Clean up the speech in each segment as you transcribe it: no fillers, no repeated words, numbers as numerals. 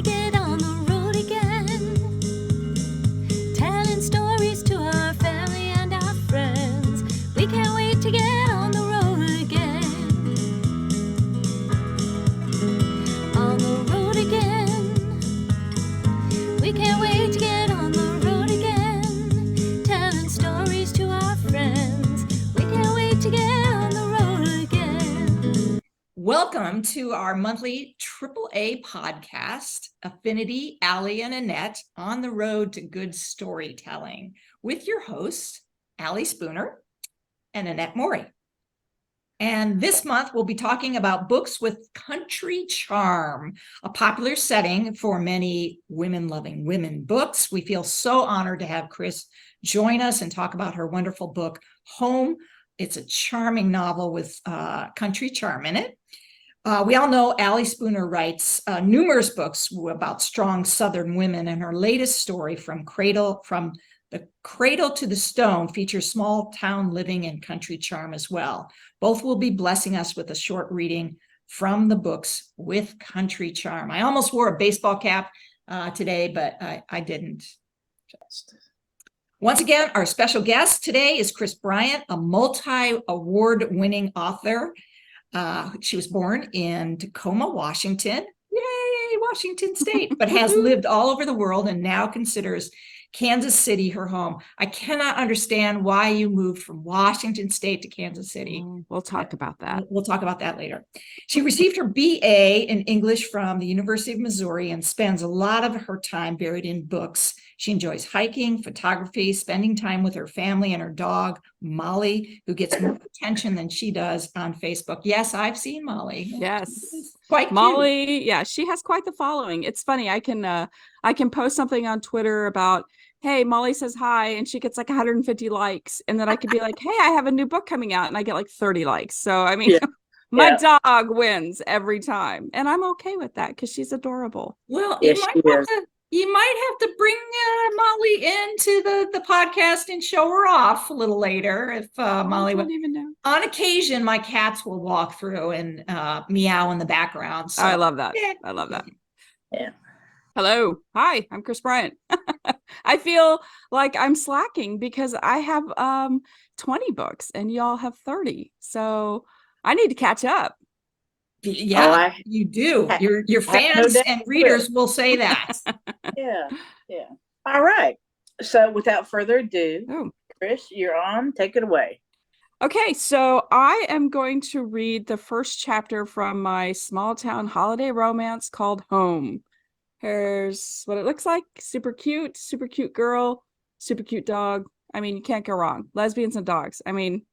to get on the road again, telling stories to our family and our friends. We can't wait to get on the road again. On the road again. We can't wait to get on the road again, telling stories to our friends. We can't wait to get on the road again. Welcome to our monthly AAA podcast, Affinity, Allie, and Annette on the road to good storytelling with your hosts, Allie Spooner and Annette Morey. And this month, we'll be talking about books with country charm, a popular setting for many women-loving women books. We feel so honored to have Kris join us and talk about her wonderful book, Home. It's a charming novel with country charm in it. We all know Allie Spooner writes numerous books about strong Southern women, and her latest story, From the Cradle to the Stone, features small town living and country charm as well. Both will be blessing us with a short reading from the books with country charm. I almost wore a baseball cap today, but I didn't. Once again, our special guest today is Kris Bryant, a multi-award winning author. She was born in Tacoma, Washington. Yay, Washington State, but has lived all over the world and now considers Kansas City her home. I cannot understand why you moved from Washington State to Kansas City. We'll talk about that. We'll talk about that later. She received her BA in English from the University of Missouri and spends a lot of her time buried in books. She enjoys hiking, photography, spending time with her family and her dog, Molly, who gets more attention than she does on Facebook. Yes, I've seen Molly. Yes. Quite cute. Molly, yeah, she has quite the following. It's funny. I can post something on Twitter about, hey, Molly says hi, and she gets like 150 likes. And then I could be like, hey, I have a new book coming out, and I get like 30 likes. So, I mean, my dog wins every time. And I'm okay with that because she's adorable. Well, you might have to bring Molly into the podcast and show her off a little later. If Molly would even know. On occasion, my cats will walk through and meow in the background. So I love that. I love that. Yeah. Hello. Hi, I'm Kris Bryant. I feel like I'm slacking because I have 20 books and y'all have 30. So I need to catch up. Yeah, you do. Your fans and readers will say that. Yeah. All right. So without further ado, Kris, you're on. Take it away. Okay, so I am going to read the first chapter from my small town holiday romance called Home. Here's what it looks like. Super cute girl, super cute dog. I mean, you can't go wrong. Lesbians and dogs. I mean,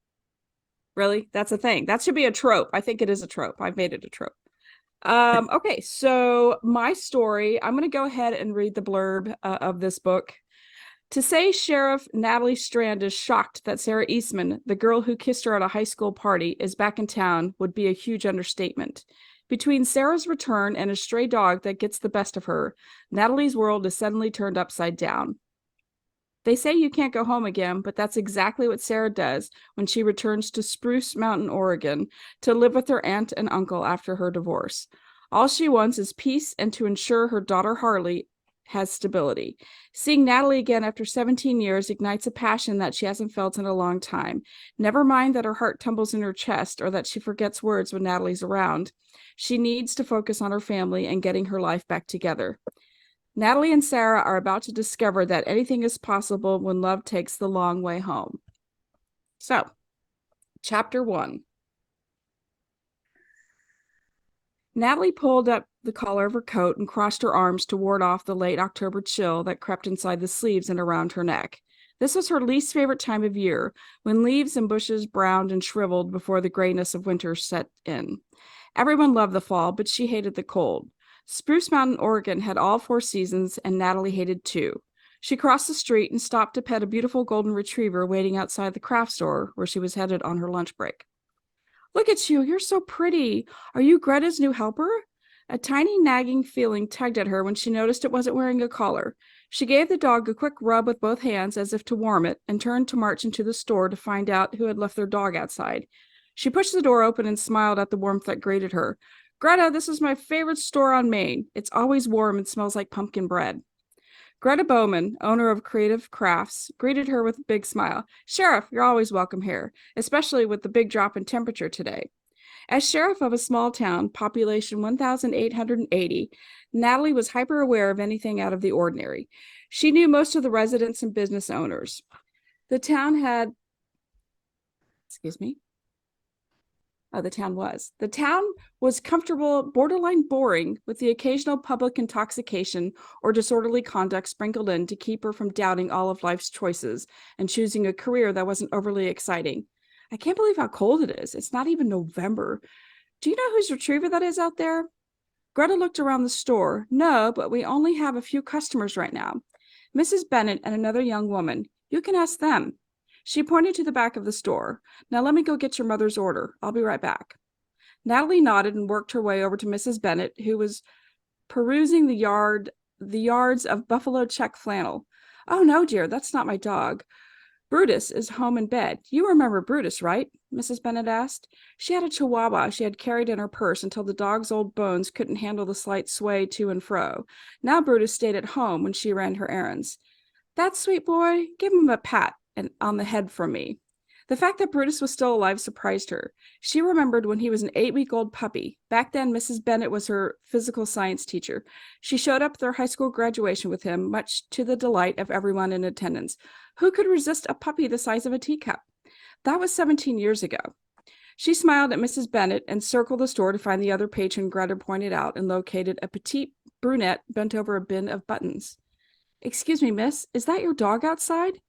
really? That's a thing. That should be a trope. I think it is a trope. I've made it a trope. Okay, so my story, I'm going to go ahead and read the blurb of this book. To say Sheriff Natalie Strand is shocked that Sarah Eastman, the girl who kissed her at a high school party, is back in town would be a huge understatement. Between Sarah's return and a stray dog that gets the best of her, Natalie's world is suddenly turned upside down. They say you can't go home again, but that's exactly what Sarah does when she returns to Spruce Mountain, Oregon, to live with her aunt and uncle after her divorce. All she wants is peace and to ensure her daughter Harley has stability. Seeing Natalie again after 17 years ignites a passion that she hasn't felt in a long time. Never mind that her heart tumbles in her chest or that she forgets words when Natalie's around. She needs to focus on her family and getting her life back together. Natalie and Sarah are about to discover that anything is possible when love takes the long way home. So, chapter 1. Natalie pulled up the collar of her coat and crossed her arms to ward off the late October chill that crept inside the sleeves and around her neck. This was her least favorite time of year, when leaves and bushes browned and shriveled before the grayness of winter set in. Everyone loved the fall, but she hated the cold. Spruce Mountain, Oregon had all 4 seasons, and Natalie hated 2. She crossed the street and stopped to pet a beautiful golden retriever waiting outside the craft store where she was headed on her lunch break. Look at you, you're so pretty. Are you Greta's new helper? A tiny nagging feeling tugged at her when she noticed it wasn't wearing a collar. She gave the dog a quick rub with both hands as if to warm it and turned to march into the store to find out who had left their dog outside. She pushed the door open and smiled at the warmth that greeted her. Greta, this is my favorite store on Main. It's always warm and smells like pumpkin bread. Greta Bowman, owner of Creative Crafts, greeted her with a big smile. Sheriff, you're always welcome here, especially with the big drop in temperature today. As sheriff of a small town, population 1,880, Natalie was hyper aware of anything out of the ordinary. She knew most of the residents and business owners. The town was comfortable, borderline boring, with the occasional public intoxication or disorderly conduct sprinkled in to keep her from doubting all of life's choices and choosing a career that wasn't overly exciting. I can't believe how cold it is. It's not even November. Do you know whose retriever that is out there? Greta looked around the store. No, but we only have a few customers right now. Mrs. Bennett and another young woman. You can ask them. She pointed to the back of the store. Now let me go get your mother's order. I'll be right back. Natalie nodded and worked her way over to Mrs. Bennett, who was perusing the yards of buffalo check flannel. Oh, no, dear, that's not my dog. Brutus is home in bed. You remember Brutus, right? Mrs. Bennett asked. She had a chihuahua she had carried in her purse until the dog's old bones couldn't handle the slight sway to and fro. Now Brutus stayed at home when she ran her errands. That sweet boy, give him a pat on the head from me. The fact that Brutus was still alive surprised her. She remembered when he was an 8-week-old puppy. Back then, Mrs. Bennett was her physical science teacher. She showed up at their high school graduation with him, much to the delight of everyone in attendance. Who could resist a puppy the size of a teacup? That was 17 years ago. She smiled at Mrs. Bennett and circled the store to find the other patron Greta pointed out and located a petite brunette bent over a bin of buttons. Excuse me, miss, is that your dog outside?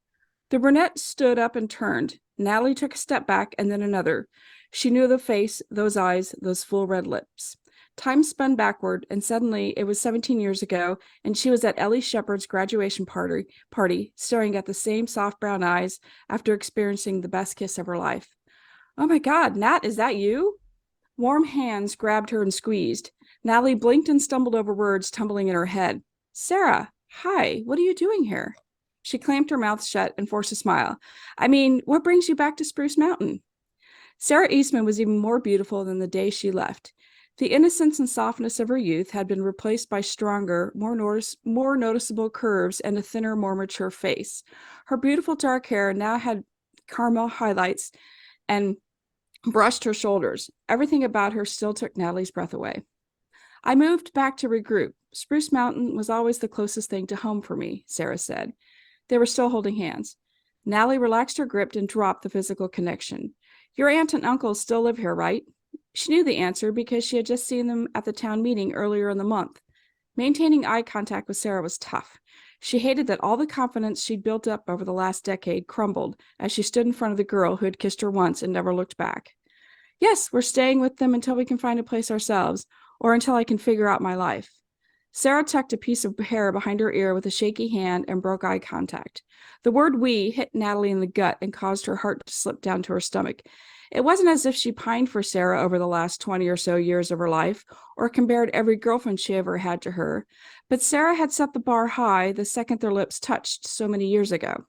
The brunette stood up and turned. Natalie took a step back and then another. She knew the face, those eyes, those full red lips. Time spun backward, and suddenly it was 17 years ago, and she was at Ellie Shepard's graduation party, staring at the same soft brown eyes after experiencing the best kiss of her life. Oh my God, Nat, is that you? Warm hands grabbed her and squeezed. Natalie blinked and stumbled over words tumbling in her head. Sarah, hi, what are you doing here? She clamped her mouth shut and forced a smile. I mean, what brings you back to Spruce Mountain? Sarah Eastman was even more beautiful than the day she left. The innocence and softness of her youth had been replaced by stronger, more noticeable curves and a thinner, more mature face. Her beautiful dark hair now had caramel highlights and brushed her shoulders. Everything about her still took Natalie's breath away. I moved back to regroup. Spruce Mountain was always the closest thing to home for me, Sarah said. They were still holding hands. Natalie relaxed her grip and dropped the physical connection. Your aunt and uncle still live here, right? She knew the answer because she had just seen them at the town meeting earlier in the month. Maintaining eye contact with Sarah was tough. She hated that all the confidence she'd built up over the last decade crumbled as she stood in front of the girl who had kissed her once and never looked back. Yes, we're staying with them until we can find a place ourselves, or until I can figure out my life. Sarah tucked a piece of hair behind her ear with a shaky hand and broke eye contact. The word we hit Natalie in the gut and caused her heart to slip down to her stomach. It wasn't as if she pined for Sarah over the last 20 or so years of her life, or compared every girlfriend she ever had to her, but Sarah had set the bar high the second their lips touched so many years ago.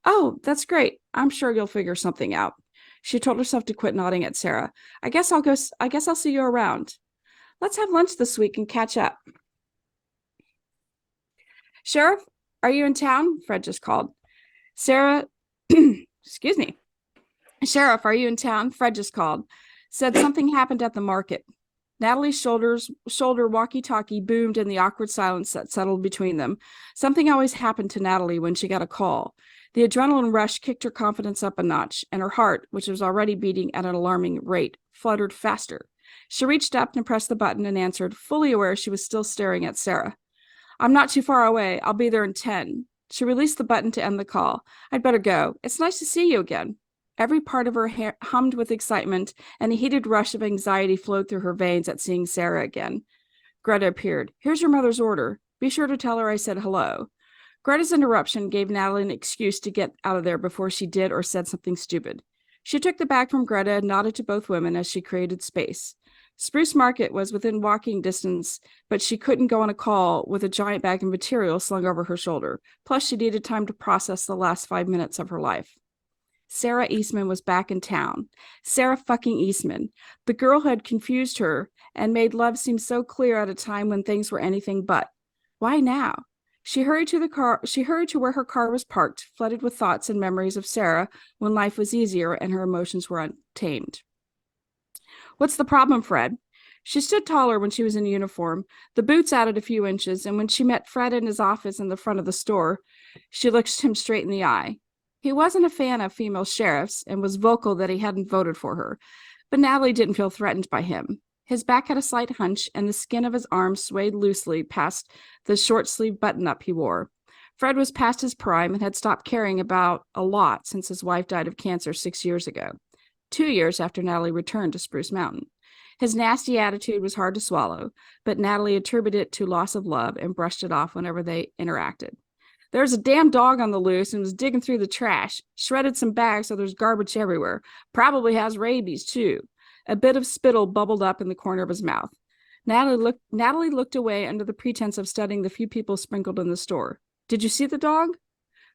Oh, that's great. I'm sure you'll figure something out. She told herself to quit nodding at Sarah. I guess I'll see you around. Let's have lunch this week and catch up. Sheriff, are you in town? Fred just called. Sarah, excuse me. Sheriff, are you in town? Fred just called. Said something happened at the market. Natalie's shoulder walkie-talkie boomed in the awkward silence that settled between them. Something always happened to Natalie when she got a call. The adrenaline rush kicked her confidence up a notch, and her heart, which was already beating at an alarming rate, fluttered faster. She reached up and pressed the button and answered, fully aware she was still staring at Sarah. I'm not too far away. I'll be there in 10. She released the button to end the call. I'd better go. It's nice to see you again. Every part of her hummed with excitement, and a heated rush of anxiety flowed through her veins at seeing Sarah again. Greta appeared. Here's your mother's order. Be sure to tell her I said hello. Greta's interruption gave Natalie an excuse to get out of there before she did or said something stupid. She took the bag from Greta and nodded to both women as she created space. Spruce Market was within walking distance, but she couldn't go on a call with a giant bag of material slung over her shoulder. Plus, she needed time to process the last 5 minutes of her life. Sarah Eastman was back in town. Sarah fucking Eastman, the girl who had confused her and made love seem so clear at a time when things were anything but. Why now? She hurried to the car. She hurried to where her car was parked, flooded with thoughts and memories of Sarah when life was easier and her emotions were untamed. What's the problem, Fred? She stood taller when she was in uniform. The boots added a few inches, and when she met Fred in his office in the front of the store, she looked him straight in the eye. He wasn't a fan of female sheriffs and was vocal that he hadn't voted for her, but Natalie didn't feel threatened by him. His back had a slight hunch, and the skin of his arms swayed loosely past the short-sleeved button-up he wore. Fred was past his prime and had stopped caring about a lot since his wife died of cancer 6 years ago, 2 years after Natalie returned to Spruce Mountain. His nasty attitude was hard to swallow, but Natalie attributed it to loss of love and brushed it off whenever they interacted. There's a damn dog on the loose and was digging through the trash, shredded some bags so there's garbage everywhere. Probably has rabies, too. A bit of spittle bubbled up in the corner of his mouth. Natalie looked away under the pretense of studying the few people sprinkled in the store. Did you see the dog?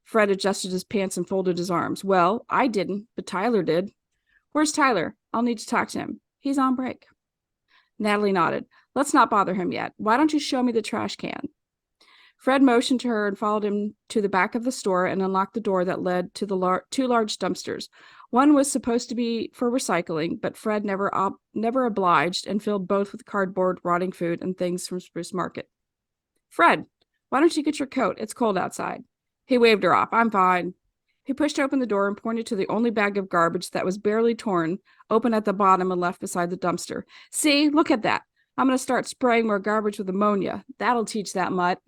Fred adjusted his pants and folded his arms. Well, I didn't, but Tyler did. Where's Tyler? I'll need to talk to him. He's on break. Natalie nodded. Let's not bother him yet. Why don't you show me the trash can? Fred motioned to her and followed him to the back of the store and unlocked the door that led to the two large dumpsters. One was supposed to be for recycling, but Fred never obliged and filled both with cardboard, rotting food, and things from Spruce Market. Fred, why don't you get your coat? It's cold outside. He waved her off. I'm fine. He pushed open the door and pointed to the only bag of garbage that was barely torn, open at the bottom and left beside the dumpster. See, look at that. I'm going to start spraying more garbage with ammonia. That'll teach that mutt.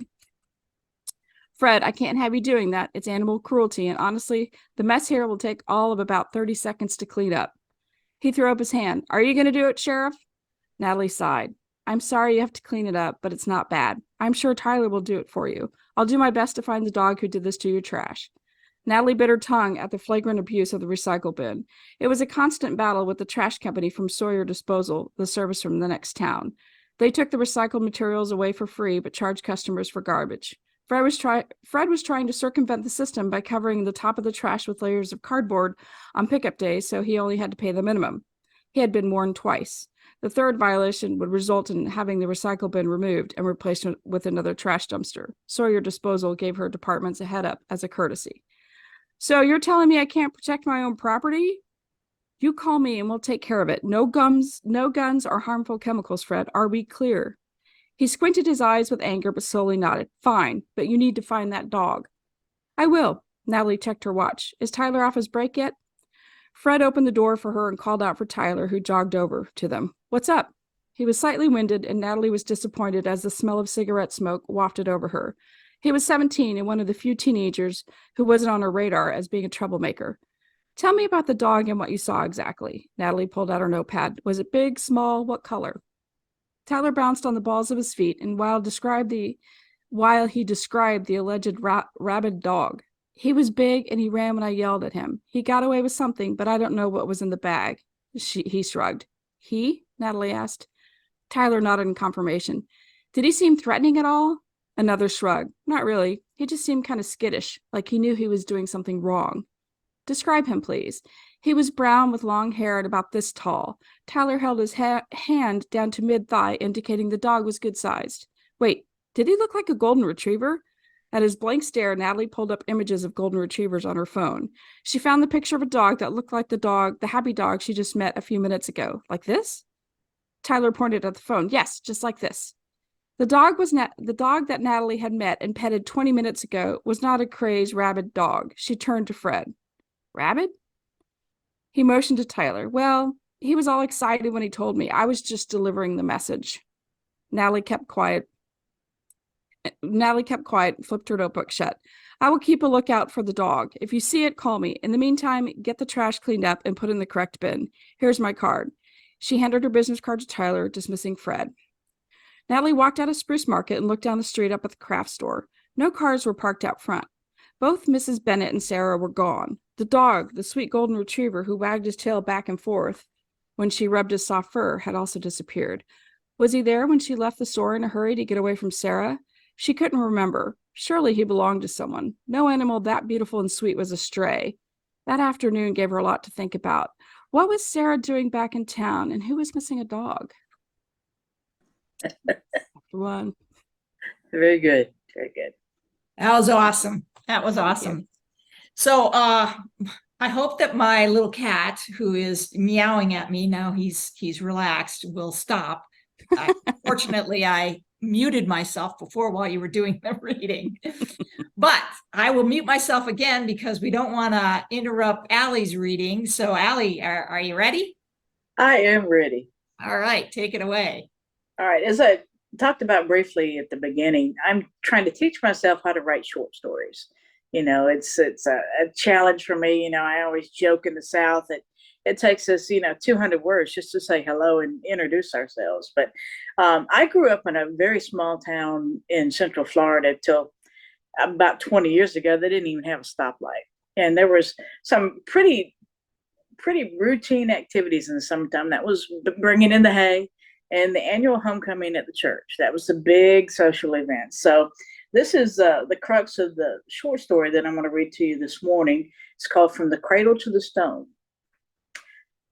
Fred, I can't have you doing that. It's animal cruelty, and honestly, the mess here will take all of about 30 seconds to clean up. He threw up his hand. Are you going to do it, Sheriff? Natalie sighed. I'm sorry you have to clean it up, but it's not bad. I'm sure Tyler will do it for you. I'll do my best to find the dog who did this to your trash. Natalie bit her tongue at the flagrant abuse of the recycle bin. It was a constant battle with the trash company from Sawyer Disposal, the service from the next town. They took the recycled materials away for free, but charged customers for garbage. Fred was trying to circumvent the system by covering the top of the trash with layers of cardboard on pickup days, so he only had to pay the minimum. He had been warned twice. The third violation would result in having the recycle bin removed and replaced with another trash dumpster. Sawyer Disposal gave her departments a head-up as a courtesy. So you're telling me I can't protect my own property? You call me and we'll take care of it. No guns or harmful chemicals, Fred. Are we clear? He squinted his eyes with anger, but slowly nodded. Fine, but you need to find that dog. I will. Natalie checked her watch. Is Tyler off his break yet? Fred opened the door for her and called out for Tyler, who jogged over to them. What's up? He was slightly winded, and Natalie was disappointed as the smell of cigarette smoke wafted over her. He was 17 and one of the few teenagers who wasn't on her radar as being a troublemaker. Tell me about the dog and what you saw exactly. Natalie pulled out her notepad. Was it big, small, what color? Tyler bounced on the balls of his feet, and while he described the alleged rabid dog, he was big and he ran when I yelled at him. He got away with something, but I don't know what was in the bag. He shrugged. He? Natalie asked. Tyler nodded in confirmation. Did he seem threatening at all? Another shrug. Not really. He just seemed kind of skittish, like he knew he was doing something wrong. Describe him, please. He was brown with long hair and about this tall. Tyler held his hand down to mid-thigh, indicating the dog was good-sized. Wait, did he look like a golden retriever? At his blank stare, Natalie pulled up images of golden retrievers on her phone. She found the picture of a dog that looked like the happy dog she just met a few minutes ago. Like this? Tyler pointed at the phone. Yes, just like this. The dog that Natalie had met and petted 20 minutes ago was not a crazed, rabid dog. She turned to Fred. Rabid? He motioned to Tyler. Well, he was all excited when he told me. I was just delivering the message. Natalie kept quiet and flipped her notebook shut. I will keep a lookout for the dog. If you see it, call me. In the meantime, get the trash cleaned up and put in the correct bin. Here's my card. She handed her business card to Tyler, dismissing Fred. Natalie walked out of Spruce Market and looked down the street up at the craft store. No cars were parked out front. Both Mrs. Bennett and Sarah were gone. The dog, the sweet golden retriever who wagged his tail back and forth when she rubbed his soft fur, had also disappeared. Was he there when she left the store in a hurry to get away from Sarah? She couldn't remember. Surely he belonged to someone. No animal that beautiful and sweet was a stray. That afternoon gave her a lot to think about. What was Sarah doing back in town, and who was missing a dog? One. Very good. Very good. That was awesome. That was awesome. So I hope that my little cat, who is meowing at me now, he's relaxed, will stop. Fortunately, I muted myself before while you were doing the reading, but I will mute myself again because we don't want to interrupt Allie's reading. So Allie, are you ready? I am ready. All right, take it away. All right. As I talked about briefly at the beginning, I'm trying to teach myself how to write short stories. It's a challenge for me. I always joke in the South that it takes us, 200 words just to say hello and introduce ourselves. But I grew up in a very small town in Central Florida till about 20 years ago. They didn't even have a stoplight. And there was some pretty routine activities in the summertime. That was bringing in the hay and the annual homecoming at the church. That was the big social event. So this is the crux of the short story that I'm going to read to you this morning. It's called From the Cradle to the Stone.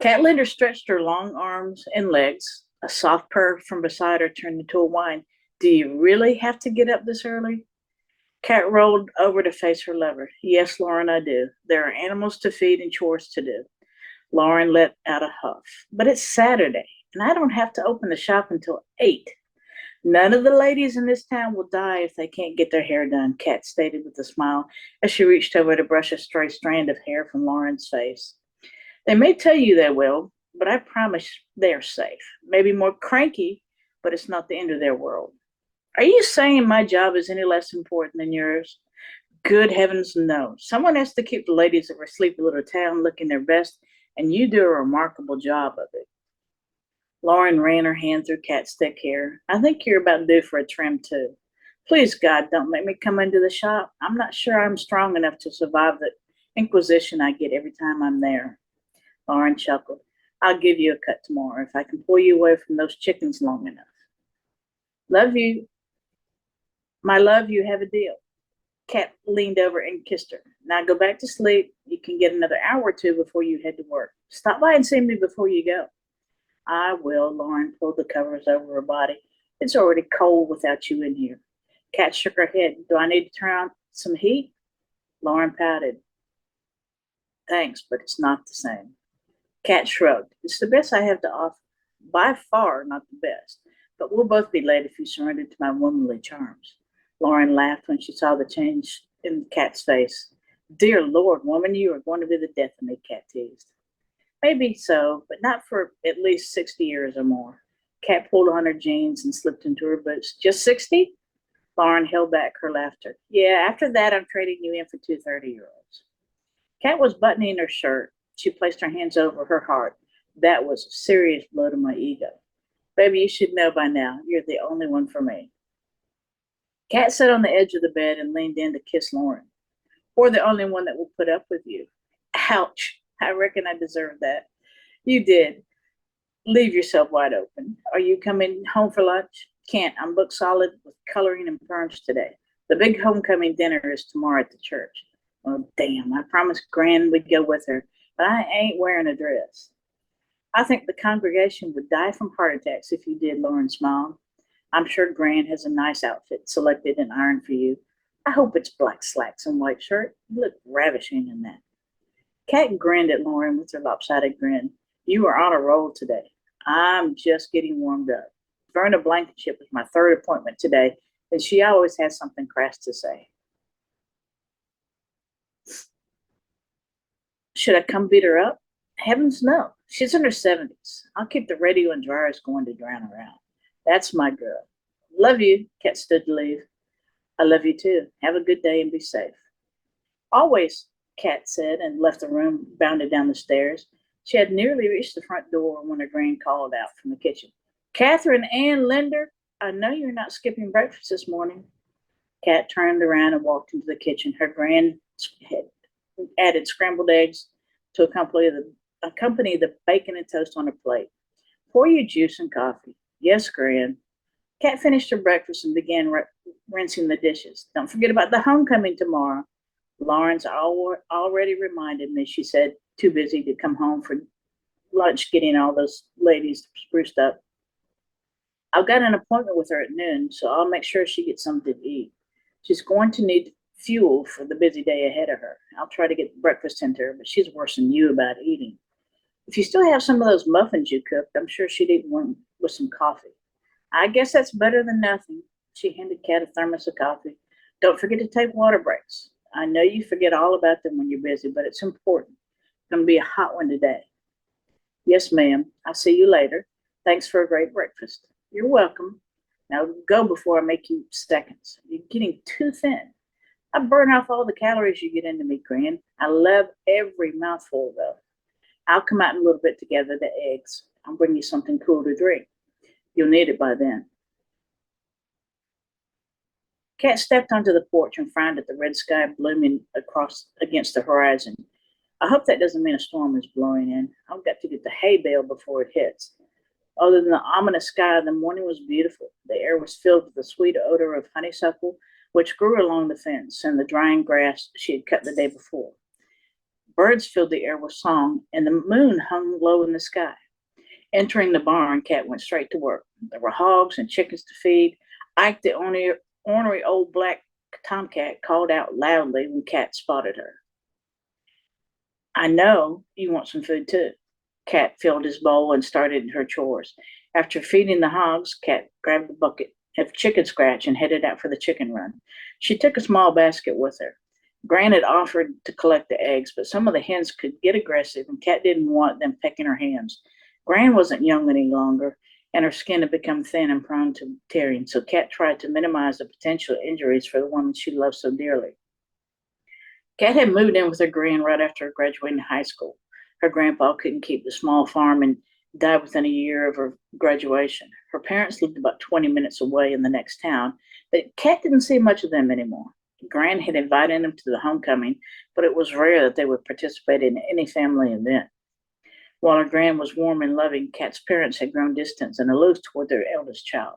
Cat Linder stretched her long arms and legs. A soft purr from beside her turned into a whine. Do you really have to get up this early? Cat rolled over to face her lover. Yes, Lauren, I do. There are animals to feed and chores to do. Lauren let out a huff. But it's Saturday, and I don't have to open the shop until 8. None of the ladies in this town will die if they can't get their hair done, Kat stated with a smile as she reached over to brush a stray strand of hair from Lauren's face. They may tell you they will, but I promise they're safe. Maybe more cranky, but it's not the end of their world. Are you saying my job is any less important than yours? Good heavens, no. Someone has to keep the ladies of our sleepy little town looking their best, and you do a remarkable job of it. Lauren ran her hand through Kat's thick hair. I think you're about due for a trim, too. Please, God, don't make me come into the shop. I'm not sure I'm strong enough to survive the inquisition I get every time I'm there. Lauren chuckled. I'll give you a cut tomorrow if I can pull you away from those chickens long enough. Love you. My love, you have a deal. Kat leaned over and kissed her. Now go back to sleep. You can get another hour or two before you head to work. Stop by and see me before you go. I will. Lauren pulled the covers over her body. It's already cold without you in here. Kat shook her head. Do I need to turn on some heat? Lauren pouted. Thanks, but it's not the same. Kat shrugged. It's the best I have to offer. By far not the best, but we'll both be late if you surrender to my womanly charms. Lauren laughed when she saw the change in Kat's face. Dear Lord, woman, you are going to be the death of me, Kat teased. Maybe so, but not for at least 60 years or more. Kat pulled on her jeans and slipped into her boots. Just 60? Lauren held back her laughter. Yeah, after that, I'm trading you in for 2 30-year-olds. Kat was buttoning her shirt. She placed her hands over her heart. That was a serious blow to my ego. Baby, you should know by now, you're the only one for me. Kat sat on the edge of the bed and leaned in to kiss Lauren. Or the only one that will put up with you. Ouch. I reckon I deserved that. You did. Leave yourself wide open. Are you coming home for lunch? Can't. I'm booked solid with coloring and perms today. The big homecoming dinner is tomorrow at the church. Oh, damn. I promised Gran we'd go with her, but I ain't wearing a dress. I think the congregation would die from heart attacks if you did, Lauren smiled. I'm sure Gran has a nice outfit selected and ironed for you. I hope it's black slacks and white shirt. You look ravishing in that. Kat grinned at Lauren with her lopsided grin. You are on a roll today. I'm just getting warmed up. Verna Blankenship was my 3rd appointment today, and she always has something crass to say. Should I come beat her up? Heavens no. She's in her 70s. I'll keep the radio and dryers going to drown her out. That's my girl. Love you. Kat stood to leave. I love you too. Have a good day and be safe. Always, Kat said, and left the room, bounded down the stairs. She had nearly reached the front door when her Gran called out from the kitchen. Catherine Ann Linder, I know you're not skipping breakfast this morning. Kat turned around and walked into the kitchen. Her Gran had added scrambled eggs to accompany the bacon and toast on her plate. Pour you juice and coffee. Yes, Gran. Kat finished her breakfast and began rinsing the dishes. Don't forget about the homecoming tomorrow. Lauren's already reminded me, she said, too busy to come home for lunch getting all those ladies spruced up. I've got an appointment with her at noon, so I'll make sure she gets something to eat. She's going to need fuel for the busy day ahead of her. I'll try to get breakfast into her, but she's worse than you about eating. If you still have some of those muffins you cooked, I'm sure she'd eat one with some coffee. I guess that's better than nothing. She handed Kat a thermos of coffee. Don't forget to take water breaks. I know you forget all about them when you're busy, but it's important. It's going to be a hot one today. Yes, ma'am. I'll see you later. Thanks for a great breakfast. You're welcome. Now go before I make you seconds. You're getting too thin. I burn off all the calories you get into me, Gran. I love every mouthful, though. I'll come out in a little bit to gather the eggs. I'll bring you something cool to drink. You'll need it by then. Kat stepped onto the porch and frowned at the red sky blooming across against the horizon. I hope that doesn't mean a storm is blowing in. I've got to get the hay bale before it hits. Other than the ominous sky, the morning was beautiful. The air was filled with the sweet odor of honeysuckle, which grew along the fence, and the drying grass she had cut the day before. Birds filled the air with song, and the moon hung low in the sky. Entering the barn, Kat went straight to work. There were hogs and chickens to feed. Ike, the ornery old black tomcat, called out loudly when Kat spotted her. I know you want some food too. Kat filled his bowl and started her chores. After feeding the hogs, Kat grabbed a bucket of chicken scratch and headed out for the chicken run. She took a small basket with her. Gran had offered to collect the eggs, but some of the hens could get aggressive, and Kat didn't want them pecking her hands. Gran wasn't young any longer, and her skin had become thin and prone to tearing, so Kat tried to minimize the potential injuries for the woman she loved so dearly. Kat had moved in with her gran right after graduating high school. Her grandpa couldn't keep the small farm and died within a year of her graduation. Her parents lived about 20 minutes away in the next town, but Kat didn't see much of them anymore. Gran had invited them to the homecoming, but it was rare that they would participate in any family event. While her gran was warm and loving, Kat's parents had grown distant and aloof toward their eldest child.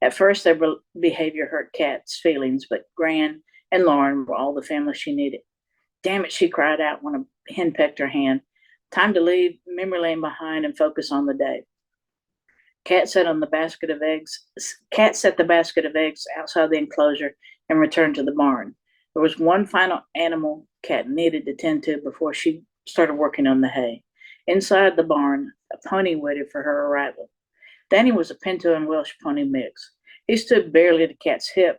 At first, their behavior hurt Kat's feelings, but Gran and Lauren were all the family she needed. Damn it, she cried out when a hen pecked her hand. Time to leave memory lane behind and focus on the day. Kat set the basket of eggs outside the enclosure and returned to the barn. There was one final animal Kat needed to tend to before she started working on the hay. Inside the barn, a pony waited for her arrival. Danny was a Pinto and Welsh pony mix. He stood barely to Kat's hip,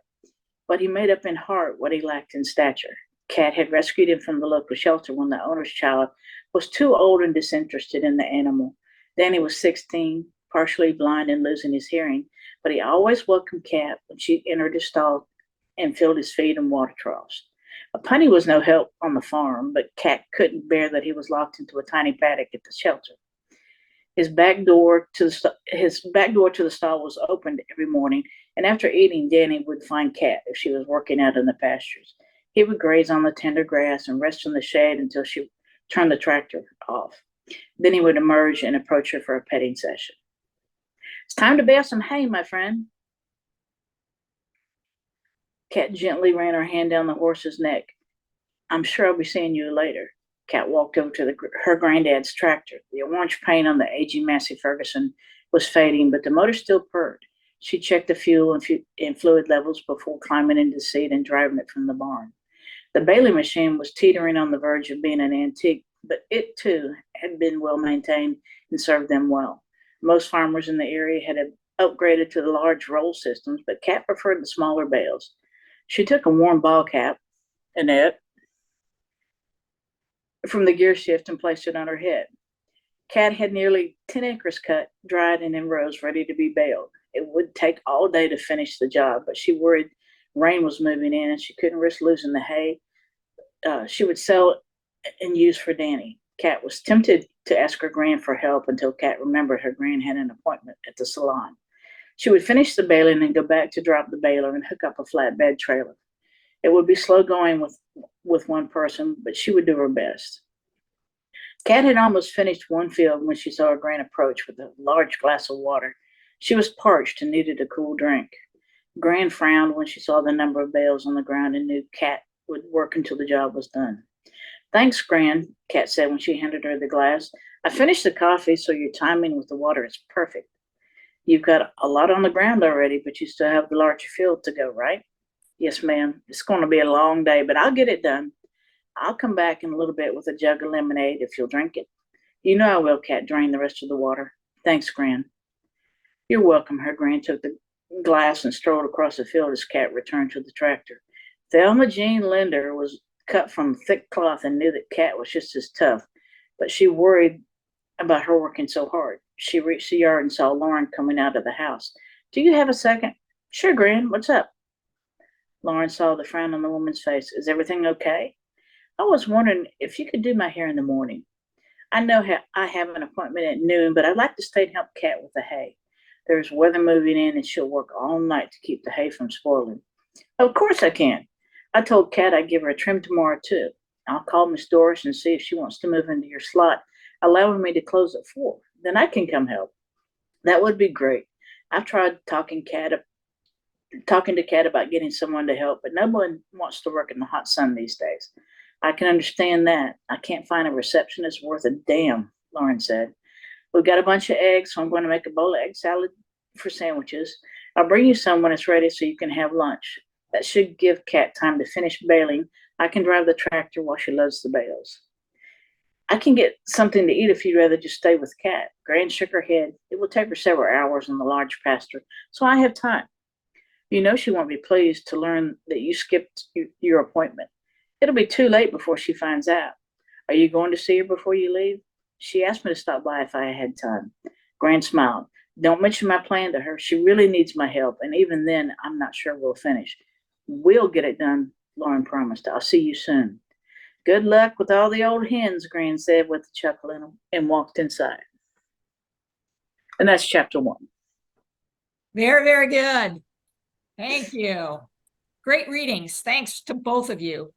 but he made up in heart what he lacked in stature. Kat had rescued him from the local shelter when the owner's child was too old and disinterested in the animal. Danny was 16, partially blind and losing his hearing, but he always welcomed Kat when she entered his stall and filled his feed and water troughs. A pony was no help on the farm, but Kat couldn't bear that he was locked into a tiny paddock at the shelter. His back door to the stall was opened every morning, and after eating, Danny would find Kat if she was working out in the pastures. He would graze on the tender grass and rest in the shade until she turned the tractor off. Then he would emerge and approach her for a petting session. It's time to bale some hay, my friend. Kat gently ran her hand down the horse's neck. I'm sure I'll be seeing you later. Kat walked over to her granddad's tractor. The orange paint on the aging Massey Ferguson was fading, but the motor still purred. She checked the fuel and fluid levels before climbing into the seat and driving it from the barn. The baling machine was teetering on the verge of being an antique, but it too had been well maintained and served them well. Most farmers in the area had upgraded to the large roll systems, but Kat preferred the smaller bales. She took a warm ball cap, Annette, from the gear shift and placed it on her head. Kat had nearly 10 acres cut, dried, and in rows ready to be baled. It would take all day to finish the job, but she worried rain was moving in and she couldn't risk losing the hay she would sell and use for Danny. Kat was tempted to ask her gran for help until Kat remembered her gran had an appointment at the salon. She would finish the baling and go back to drop the baler and hook up a flatbed trailer. It would be slow going with one person, but she would do her best. Kat had almost finished one field when she saw her gran approach with a large glass of water. She was parched and needed a cool drink. Gran frowned when she saw the number of bales on the ground and knew Kat would work until the job was done. Thanks, Gran, Kat said when she handed her the glass. I finished the coffee, so your timing with the water is perfect. You've got a lot on the ground already, but you still have the larger field to go, right? Yes, ma'am. It's going to be a long day, but I'll get it done. I'll come back in a little bit with a jug of lemonade if you'll drink it. You know I will, Kat. Drain the rest of the water. Thanks, Gran. You're welcome. Her Gran took the glass and strolled across the field as Kat returned to the tractor. Thelma Jean Linder was cut from thick cloth and knew that Kat was just as tough, but she worried about her working so hard. She reached the yard and saw Lauren coming out of the house. Do you have a second? Sure, Gran. What's up? Lauren saw the frown on the woman's face. Is everything okay? I was wondering if you could do my hair in the morning. I know I have an appointment at noon, but I'd like to stay and help Kat with the hay. There's weather moving in, and she'll work all night to keep the hay from spoiling. Of course I can. I told Kat I'd give her a trim tomorrow, too. I'll call Miss Doris and see if she wants to move into your slot, allowing me to close at 4. Then I can come help. That would be great. I've tried talking to Kat about getting someone to help, but no one wants to work in the hot sun these days. I can understand that. I can't find a receptionist worth a damn, Lauren said. We've got a bunch of eggs, so I'm going to make a bowl of egg salad for sandwiches. I'll bring you some when it's ready so you can have lunch. That should give Kat time to finish baling. I can drive the tractor while she loads the bales. I can get something to eat if you'd rather just stay with Kat. Gran shook her head. It will take her several hours in the large pasture, so I have time. You know she won't be pleased to learn that you skipped your appointment. It'll be too late before she finds out. Are you going to see her before you leave? She asked me to stop by if I had time. Gran smiled. Don't mention my plan to her. She really needs my help, and even then, I'm not sure we'll finish. We'll get it done, Lauren promised. I'll see you soon. Good luck with all the old hens, Gran said with a chuckle and walked inside. And that's chapter 1. Very, very good. Thank you. Great readings. Thanks to both of you.